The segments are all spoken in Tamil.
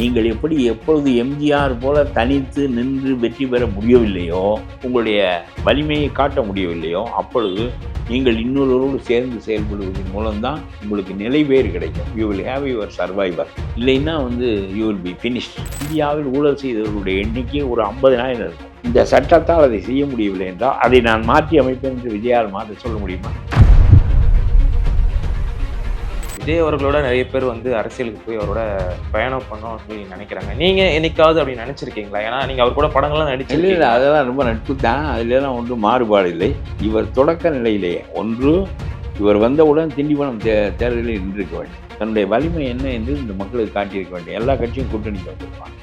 நீங்கள் எப்படி எப்பொழுது எம்ஜிஆர் போல தனித்து நின்று வெற்றி பெற முடியவில்லையோ, உங்களுடைய வலிமையை காட்ட முடியவில்லையோ, அப்பொழுது நீங்கள் இன்னொருவரோடு சேர்ந்து செயல்படுவதன் மூலம்தான் உங்களுக்கு நிலைபேறு கிடைக்கும். You will have your survivor. இல்லைன்னா யூ வில் பி ஃபினிஷ்ட். இந்தியாவில் ஊழல் செய்தவர்களுடைய எண்ணிக்கை ஒரு 50,000 இருக்கும். இந்த சட்டத்தால் அதை செய்ய முடியவில்லை என்றால் அதை நான் மாற்றி அமைப்பேன் என்று விஜயால் மாற்ற சொல்ல முடியுமா? விஜய் அவர்களோட நிறைய பேர் அரசியலுக்கு போய் அவரோட பயணம் பண்ணோம் அப்படின்னு நினைக்கிறாங்க. நீங்க என்னைக்காவது அப்படி நினைச்சிருக்கீங்களா? ஏன்னா நீங்க அவர் கூட படங்கள்லாம் நடிச்சிருக்கீங்க. இல்லை, அதெல்லாம் ரொம்ப நட்பு தான். அதுலாம் ஒன்றும் மாறுபாடு இல்லை. இவர் தொடக்க நிலையிலேயே இவர் வந்தவுடன் திண்டிவனம் தேர்தலில் நின்றிருக்க வேண்டும். தன்னுடைய வலிமை என்ன என்று இந்த மக்களுக்கு காட்டியிருக்க வேண்டும். எல்லா கட்சியும் கூட்டணிக்கு வந்திருப்பாங்க.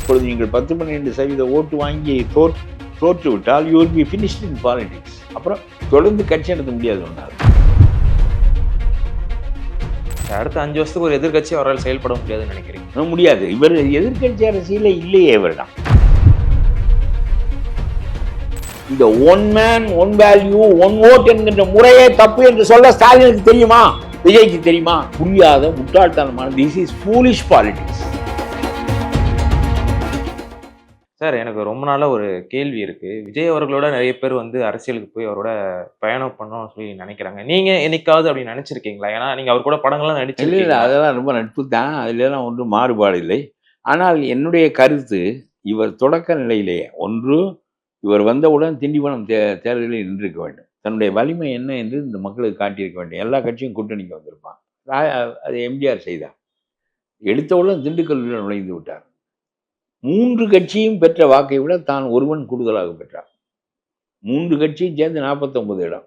இப்பொழுது நீங்கள் 10-12% ஓட்டு வாங்கி தோற்று விட்டால் you will be finished in politics. அப்புறம் தொடர்ந்து கட்சி நடத்த முடியாது. ஒன்றால் அடுத்த 5 வருஷத்துக்கு ஒரு எதிர்கட்சி அவரால் செயல்பட முடியாதுன்னு நினைக்கிறீங்க? முடியாது. இவர் எதிர்கட்சி அரசியலே இல்லையே. இவர்தான் இந்த one man one value one vote என்கின்ற முறையே தப்பு என்று சொல்ல ஸ்டாலினுக்கு தெரியுமா? விஜய்க்கு தெரியுமா? புரியாத முட்டாள்தனமான this is foolish politics. Sir, எனக்கு ரொம்ப நாளாக ஒரு கேள்வி இருக்கு. விஜய் அவர்களோட நிறைய பேர் அரசியலுக்கு போய் அவரோட பயணம் பண்ணோம் சொல்லி நினைக்கிறாங்க. நீங்க என்னைக்காவது அப்படி நினைச்சிருக்கீங்களா? ஏன்னா நீங்க அவர் கூட படங்கள்லாம் நடிச்சிருக்கீங்க. இல்லை, அதெல்லாம் ரொம்ப நட்பு தான். அதுலாம் ஒன்றும் மாறுபாடு இல்லை. ஆனால் என்னுடைய கருத்து, இவர் தொடக்க நிலையிலேயே இவர் வந்தவுடன் திண்டிவனம் தேர்தலில் நின்றிருக்க வேண்டும். தன்னுடைய வலிமை என்ன என்று இந்த மக்களுக்கு காட்டியிருக்க வேண்டும். எல்லா கட்சியும் கூட்டணிக்கு வந்திருப்பான். அது எம்ஜிஆர் செய்தார். எடுத்தவுடன் திண்டுக்கல்லில் நுழைந்து விட்டார். 3 கட்சியும் பெற்ற வாக்கை விட தான் ஒருவன் கூடுதலாக பெற்றார். 3 கட்சியும் சேர்ந்து 49 இடம்,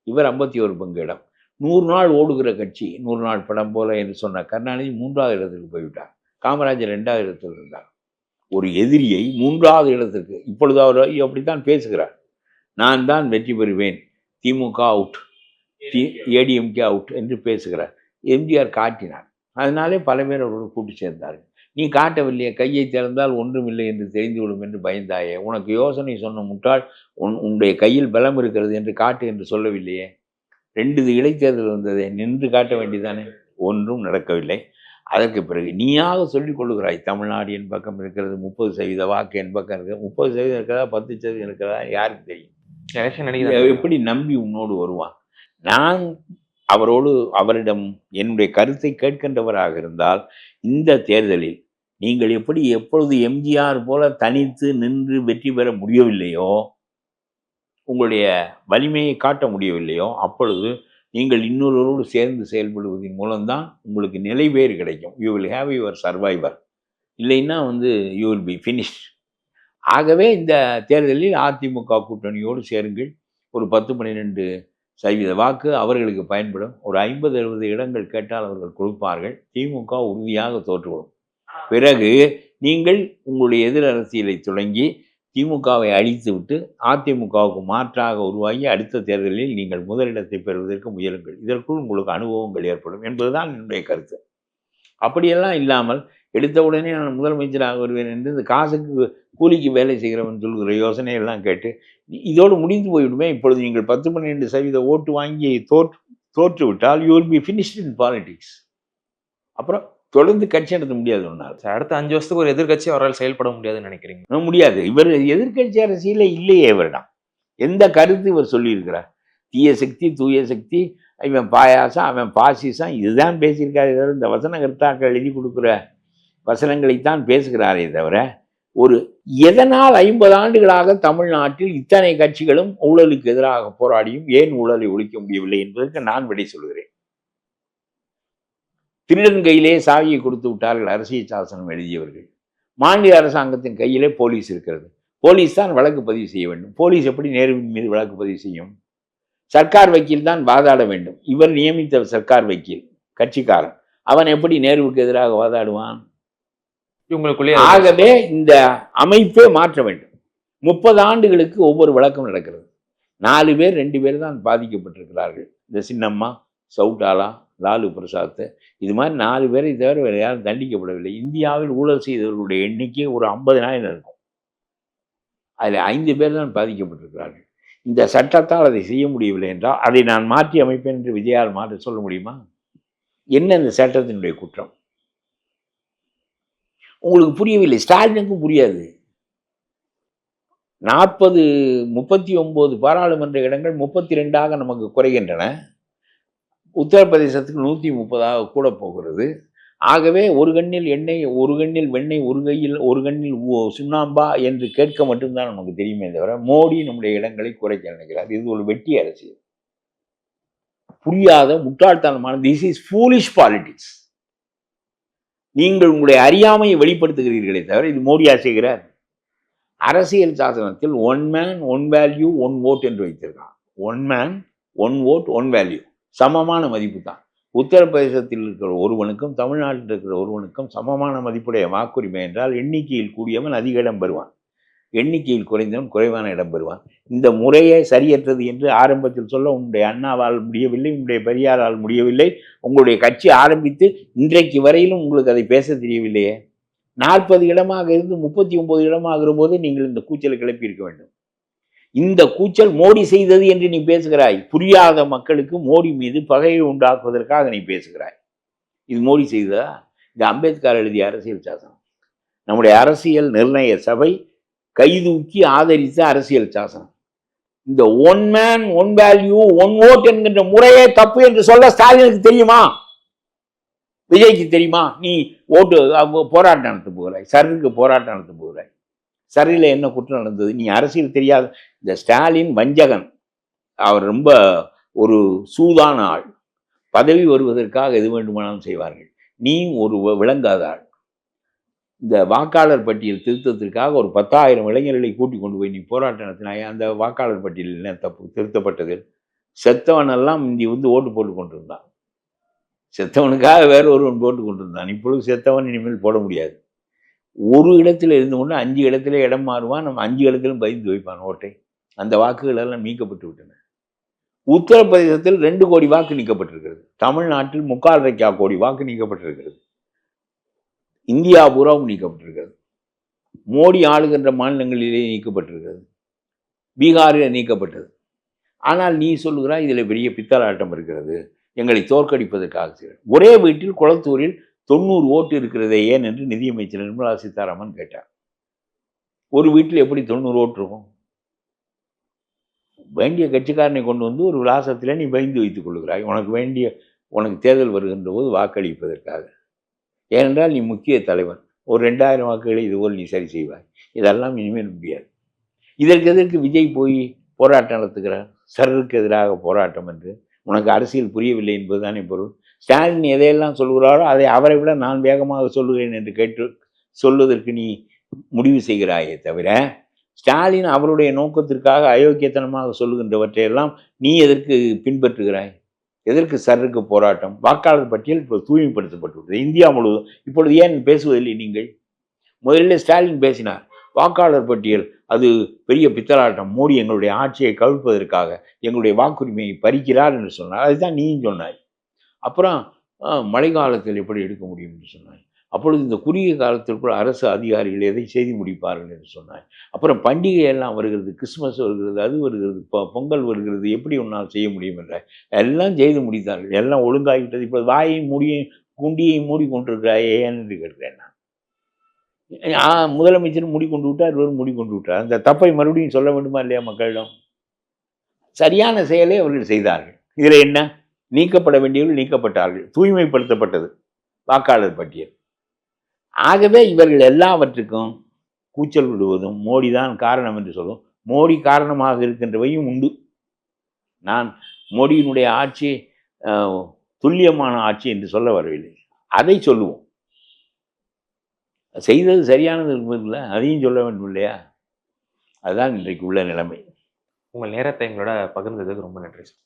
இவர் 51 பங்கு இடம். 100 நாள் ஓடுகிற கட்சி, 100 நாள் படம் போல என்று சொன்ன கருணாநிதி 3வது இடத்துக்கு போய்விட்டார். காமராஜர் 2வது இடத்தில் இருந்தார். ஒரு எதிரியை 3வது இடத்திற்கு. இப்பொழுது அவர் அப்படித்தான் பேசுகிறார். நான் தான் வெற்றி பெறுவேன், திமுக அவுட், ஏடிஎம்கே அவுட் என்று பேசுகிறார். எம்ஜிஆர் காட்டினார். அதனாலே பல பேர் அவரோடு கூட்டு சேர்ந்தார்கள். நீ காட்டவில்லையே, கையை திறந்தால் ஒன்றுமில்லை என்று தெரிந்துவிடும் என்று பயந்தாயே, உனக்கு யோசனை சொன்ன முட்டாள், உன்னுடைய கையில் பலம் இருக்கிறது என்று காட்டு என்று சொல்லவில்லையே. 2 இடைத்தேர்தல் வந்ததை நின்று காட்ட வேண்டியதானே? ஒன்றும் நடக்கவில்லை. அதற்கு பிறகு நீயாக சொல்லிக் கொள்ளுகிறாய், தமிழ்நாடு என் பக்கம் இருக்கிறது, 30% வாக்கு என் பக்கம் இருக்கிறது. 30% இருக்கிறதா 10% இருக்கிறதா யாருக்கு தெரியும்? எப்படி நம்பி உன்னோடு வருவான்? நான் அவரிடம் என்னுடைய கருத்தை கேட்கின்றவராக இருந்தால், இந்த தேர்தலில் நீங்கள் எப்படி எப்பொழுது எம்ஜிஆர் போல தனித்து நின்று வெற்றி பெற முடியவில்லையோ, உங்களுடைய வலிமையை காட்ட முடியவில்லையோ, அப்பொழுது நீங்கள் இன்னொருவரோடு சேர்ந்து செயல்படுவதன் மூலம்தான் உங்களுக்கு நிலைபேறு கிடைக்கும். You will have your survivor. இல்லைன்னா யூ வில் பி ஃபினிஷ்ட். ஆகவே இந்த தேர்தலில் அதிமுக கூட்டணியோடு சேருங்கள். ஒரு 10-12% வாக்கு அவர்களுக்கு பயன்படும். ஒரு 50-60 இடங்கள் கேட்டால் அவர்கள் கொடுப்பார்கள். திமுக உறுதியாக தோற்றுவிடும். பிறகு நீங்கள் உங்களுடைய எதிர் அரசியலை தொடங்கி திமுகவை அழித்து விட்டு அதிமுகவுக்கு மாற்றாக உருவாகி அடுத்த தேர்தலில் நீங்கள் முதலிடத்தை பெறுவதற்கு முயலுங்கள். இதற்குள் உங்களுக்கு அனுபவங்கள் ஏற்படும் என்பதுதான் என்னுடைய கருத்து. அப்படியெல்லாம் இல்லாமல் எடுத்தவுடனே நான் முதலமைச்சராக வருவேன் என்று இந்த காசுக்கு கூலிக்கு வேலை செய்கிறவன் சொல்கிற யோசனையெல்லாம் கேட்டு இதோடு முடிந்து போய்விடுமே. இப்பொழுது நீங்கள் 10-12% ஓட்டு வாங்கி தோற்று விட்டால் you will be finished in politics. அப்புறம் தொடர்ந்து கட்சி நடத்த முடியாது. ஒன்றால் அடுத்த 5 வருஷத்துக்கு ஒரு எதிர்கட்சி அவரால் செயல்பட முடியாதுன்னு நினைக்கிறீங்க? முடியாது. இவர் எதிர்கட்சி அரசியலே இல்லையே. இவரிடம் எந்த கருத்து இவர் சொல்லியிருக்கிறார்? தீய சக்தி, தூய சக்தி, இவன் பாயாசம், அவன் பாசிசம், இதுதான் பேசியிருக்காரு. இந்த வசன கர்த்தாக்கள் எழுதி கொடுக்குற வசனங்களைத்தான் பேசுகிறாரே தவிர, எதனால் 50 ஆண்டுகளாக தமிழ்நாட்டில் இத்தனை கட்சிகளும் ஊழலுக்கு எதிராக போராடியும் ஏன் ஊழலை ஒழிக்க முடியவில்லை என்பதற்கு நான் விடை சொல்கிறேன். திருடன் கையிலே சாவியை கொடுத்து விட்டார்கள் அரசியல் சாசனம் எழுதியவர்கள். மாநில அரசாங்கத்தின் கையிலே போலீஸ் இருக்கிறது. போலீஸ் தான் வழக்கு பதிவு செய்ய வேண்டும். போலீஸ் எப்படி நேருவின் மீது வழக்கு பதிவு செய்யும்? சர்க்கார் வக்கீல் தான் வாதாட வேண்டும். இவர் நியமித்த சர்க்கார் வக்கீல் கட்சிக்காரன், அவன் எப்படி நேருவுக்கு எதிராக வாதாடுவான்? ஆகவே இந்த அமைப்பே மாற்ற வேண்டும். 30 ஆண்டுகளுக்கு ஒவ்வொரு வழக்கம் நடக்கிறது. 4 பேர் 2 பேர் தான் பாதிக்கப்பட்டிருக்கிறார்கள். இந்த சின்னம்மா, சவுட்டாலா, லாலு பிரசாத், இது மாதிரி 4 பேரை தவிர வேறு யாரும் தண்டிக்கப்படவில்லை. இந்தியாவில் ஊழல் செய்தவர்களுடைய எண்ணிக்கை ஒரு 50,000 இருக்கும். அதில் 5 பேர் தான் பாதிக்கப்பட்டிருக்கிறார்கள். இந்த சட்டத்தால் அதை செய்ய முடியவில்லை என்றால் அதை நான் மாற்றி அமைப்பேன் என்று விஜயால் மாற்ற சொல்ல முடியுமா? என்ன இந்த சட்டத்தினுடைய குற்றம்? உங்களுக்கு புரியவில்லை. ஸ்டாலினுக்கும் புரியாது. 39 பாராளுமன்ற இடங்கள் 32ஆக நமக்கு குறைகின்றன. உத்தரப்பிரதேசத்துக்கு 130ஆக கூட போகிறது. ஆகவே ஒரு கண்ணில் எண்ணெய், ஒரு கண்ணில் வெண்ணெய், ஒரு கண்ணில் சுண்ணாம்பா என்று கேட்க மட்டும்தான் நமக்கு தெரியுமே தவிர, மோடி நம்முடைய இடங்களை குறைக்க நினைக்கிறார். இது ஒரு வெட்டி அரசியல். புரியாத முட்டாள்தனமான திஸ் இஸ் ஃபூலிஷ் பாலிடிக்ஸ். நீங்கள் உங்களுடைய அறியாமையை வெளிப்படுத்துகிறீர்களே தவிர இது மோடியா செய்கிறார். அரசியல் சாசனத்தில் one man one value one vote என்று வைத்திருக்கான். One man one vote one value, சமமான மதிப்பு தான். உத்தரப்பிரதேசத்தில் இருக்கிற ஒருவனுக்கும் தமிழ்நாட்டில் இருக்கிற ஒருவனுக்கும் சமமான மதிப்புடைய வாக்குரிமை என்றால் எண்ணிக்கையில் கூடியவன் அதிக இடம் பெறுவான், எண்ணிக்கையில் குறைந்தவன் குறைவான இடம் பெறுவான். இந்த முறையே சரியற்றது என்று ஆரம்பத்தில் சொல்ல உங்களுடைய அண்ணாவால் முடியவில்லை, உங்களுடைய பெரியாரால் முடியவில்லை. உங்களுடைய கட்சி ஆரம்பித்து இன்றைக்கு வரையிலும் உங்களுக்கு அதை பேச தெரியவில்லையே. 40 இடமாக இருந்து 39 இடமாகிற போது நீங்கள் இந்த கூச்சலை கிளப்பி இருக்க வேண்டும். இந்த கூச்சல் மோடி செய்தது என்று நீ பேசுகிறாய். புரியாத மக்களுக்கு மோடி மீது பகையை உண்டாக்குவதற்காக நீ பேசுகிறாய். இது மோடி செய்ததா? இது அம்பேத்கர் எழுதிய அரசியல் சாசனம். நம்முடைய அரசியல் நிர்ணய சபை கைதூக்கி ஆதரித்த அரசியல் சாசனம். இந்த one man one value one vote என்கின்ற முறையே தப்பு என்று சொல்ல ஸ்டாலினுக்கு தெரியுமா? விஜய்க்கு தெரியுமா? நீ ஓட்டு போராட்டம் நடத்த போகிறாய், சருக்கு போராட்டம் நடத்த போகிறாய். சரியில் என்ன குற்றம் நடந்தது? நீ அரசியல் தெரியாத இந்த ஸ்டாலின் வஞ்சகன். அவர் ரொம்ப ஒரு சூதான ஆள். பதவி வருவதற்காக எது வேண்டுமானாலும் செய்வார்கள். நீ ஒரு விளங்காத ஆள். இந்த வாக்காளர் பட்டியல் திருத்தத்திற்காக ஒரு 10,000 இளைஞர்களை கூட்டி கொண்டு போய் நீ போராட்டம் நடத்தினாய். அந்த வாக்காளர் பட்டியல் என்ன தப்பு திருத்தப்பட்டது? செத்தவனெல்லாம் இந்தி ஓட்டு போட்டு கொண்டிருந்தான். செத்தவனுக்காக வேற ஒருவன் போட்டு கொண்டிருந்தான். இப்பொழுது செத்தவன் இனிமேல் போட முடியாது. ஒரு இடத்துல இருந்து கொண்டு 5 இடத்துல இடம் மாறுவான். நம்ம 5 இடத்திலும் பதிந்து வைப்பான் ஓட்டை. அந்த வாக்குகள் எல்லாம் நீக்கப்பட்டு விட்டன. உத்தரப்பிரதேசத்தில் 2 கோடி வாக்கு நீக்கப்பட்டிருக்கிறது. தமிழ்நாட்டில் 3.25 கோடி வாக்கு நீக்கப்பட்டிருக்கிறது. இந்தியா பூராவும் நீக்கப்பட்டிருக்கிறது. மோடி ஆளுகின்ற மாநிலங்களிலே நீக்கப்பட்டிருக்கிறது. பீகாரில் நீக்கப்பட்டது. ஆனால் நீ சொல்லுகிறாய் இதில் பெரிய பித்தலாட்டம் இருக்கிறது, எங்களை தோற்கடிப்பதற்காக செய்கிறார். ஒரே வீட்டில் குளத்தூரில் 90 ஓட்டு இருக்கிறதே ஏன் என்று நிதியமைச்சர் நிர்மலா சீதாராமன் கேட்டார். ஒரு வீட்டில் எப்படி 90 ஓட்டு இருக்கும்? வேண்டிய கட்சிக்காரனை கொண்டு வந்து ஒரு விலாசத்தில் நீ பயந்து வைத்துக் கொள்கிறாய். உனக்கு தேர்தல் வருகின்ற போது வாக்களிப்பதற்காக. ஏனென்றால் நீ முக்கிய தலைவன். ஒரு 2000 வாக்குகளை இதுபோல் நீ சரி செய்வாய். இதெல்லாம் இனிமேல் முடியாது. இதற்கு விஜய் போய் போராட்டம் நடத்துகிறார், சருக்கு எதிராக போராட்டம் என்று. உனக்கு அரசியல் புரியவில்லை என்பதுதானே பொருள். ஸ்டாலின் எதையெல்லாம் சொல்கிறாரோ அதை அவரை விட நான் வேகமாக சொல்லுகிறேன் என்று கேட்டு சொல்வதற்கு நீ முடிவு செய்கிறாயே தவிர, ஸ்டாலின் அவருடைய நோக்கத்திற்காக அயோக்கியத்தனமாக சொல்லுகின்றவற்றையெல்லாம் நீ எதற்கு பின்பற்றுகிறாய்? எதற்கு சருக்கு போராட்டம்? வாக்காளர் பட்டியல் இப்போ தூய்மைப்படுத்தப்பட்டுள்ளது இந்தியா முழுவதும். இப்பொழுது ஏன் பேசுவதில்லை நீங்கள்? முதலில் ஸ்டாலின் பேசினார், வாக்காளர் பட்டியல் அது பெரிய பித்தலாட்டம், மோடி எங்களுடைய ஆட்சியை கவிழ்ப்பதற்காக எங்களுடைய வாக்குரிமையை பறிக்கிறார் என்று சொன்னார். அதுதான் நீயும் சொன்னாய். அப்புறம் மழை காலத்தில் எப்படி எடுக்க முடியும் என்று சொன்னாய். அப்பொழுது இந்த குறுகிய காலத்திற்குள் அரசு அதிகாரிகள் எதை செய்து முடிப்பார்கள் என்று சொன்னாய். அப்புறம் பண்டிகை எல்லாம் வருகிறது, கிறிஸ்துமஸ் வருகிறது, அது வருகிறது, பொங்கல் வருகிறது, எப்படி உன்னால் செய்ய முடியும் என்ற எல்லாம் செய்து முடித்தார்கள். எல்லாம் ஒழுங்காகிவிட்டது. இப்போ வாயையும் முடியும் குண்டியையும் மூடி கொண்டிருக்கிறாயே ஏன் என்று கேட்கிறேன் நான். முதலமைச்சர் மூடிக்கொண்டு விட்டார், இவர் மூடிக்கொண்டு விட்டார். அந்த தப்பை மறுபடியும் சொல்ல வேண்டுமா இல்லையா மக்களிடம்? சரியான செயலை அவர்கள் செய்தார்கள். இதில் என்ன? நீக்கப்பட வேண்டியவர்கள் நீக்கப்பட்டார்கள், தூய்மைப்படுத்தப்பட்டது வாக்காளர் பட்டியல். ஆகவே இவர்கள் எல்லாவற்றுக்கும் கூச்சல் விடுவதும் மோடி தான் காரணம் என்று சொல்லும். மோடி காரணமாக இருக்கின்றவையும் உண்டு. நான் மோடியினுடைய ஆட்சி துல்லியமான ஆட்சி என்று சொல்ல வரவில்லை. அதை சொல்லுவோம். செய்தது சரியானது இருப்பதில்லை, அதையும் சொல்ல வேண்டும் இல்லையா? அதுதான் இன்றைக்கு உள்ள நிலைமை. உங்கள் நேரத்தை எங்களோட பகிர்ந்ததுக்கு ரொம்ப நன்றி சார்.